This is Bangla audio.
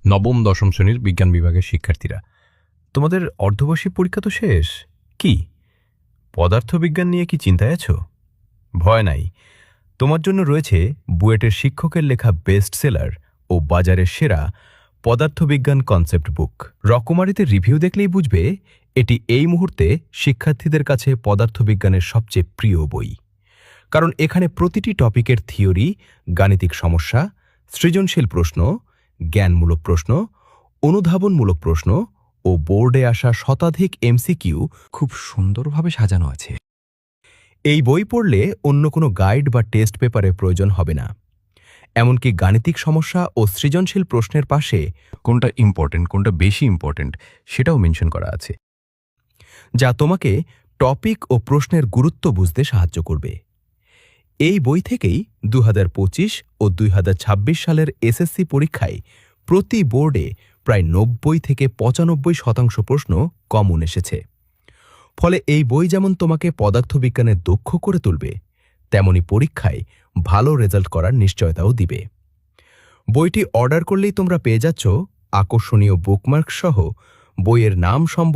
নবম দশম শ্রেণীর বিজ্ঞান বিভাগের শিক্ষার্থীরা, তোমাদের অর্ধবার্ষিক পরীক্ষা তো শেষ। কি পদার্থবিজ্ঞান নিয়ে কি চিন্তায় আছো? ভয় নাই, তোমার জন্য রয়েছে বুয়েটের শিক্ষকের লেখা বেস্ট সেলার ও বাজারের সেরা পদার্থবিজ্ঞান কনসেপ্ট বুক। রকমারিতে রিভিউ দেখলেই বুঝবে এটি এই মুহূর্তে শিক্ষার্থীদের কাছে পদার্থবিজ্ঞানের সবচেয়ে প্রিয় বই। কারণ এখানে প্রতিটি টপিকের থিওরি, গাণিতিক সমস্যা, সৃজনশীল প্রশ্ন, জ্ঞানমূলক প্রশ্ন, অনুধাবনমূলক প্রশ্ন ও বোর্ডে আসা শতাধিক এমসিকিউ খুব সুন্দরভাবে সাজানো আছে। এই বই পড়লে অন্য কোনো গাইড বা টেস্ট পেপারের প্রয়োজন হবে না। এমনকি গাণিতিক সমস্যা ও সৃজনশীল প্রশ্নের পাশে কোনটা ইম্পর্টেন্ট, কোনটা বেশি ইম্পর্টেন্ট সেটাও মেনশন করা আছে। যা তোমাকে টপিক ও প্রশ্নের গুরুত্ব বুঝতে সাহায্য করবে। এই বই থেকেই 2025 ও 2026 সালের এসএসসি পরীক্ষায় প্রতি বোর্ডে প্রায় 90 থেকে 95% প্রশ্ন কমন এসেছে। ফলে এই বই যেমন তোমাকে পদার্থবিজ্ঞানের দক্ষ করে তুলবে, তেমনি পরীক্ষায় ভালো রেজাল্ট করার নিশ্চয়তাও দিবে। বইটি অর্ডার করলেই তোমরা পেয়ে যাচ্ছ আকর্ষণীয় বুকমার্ক সহ বইয়ের নাম সম্বলিত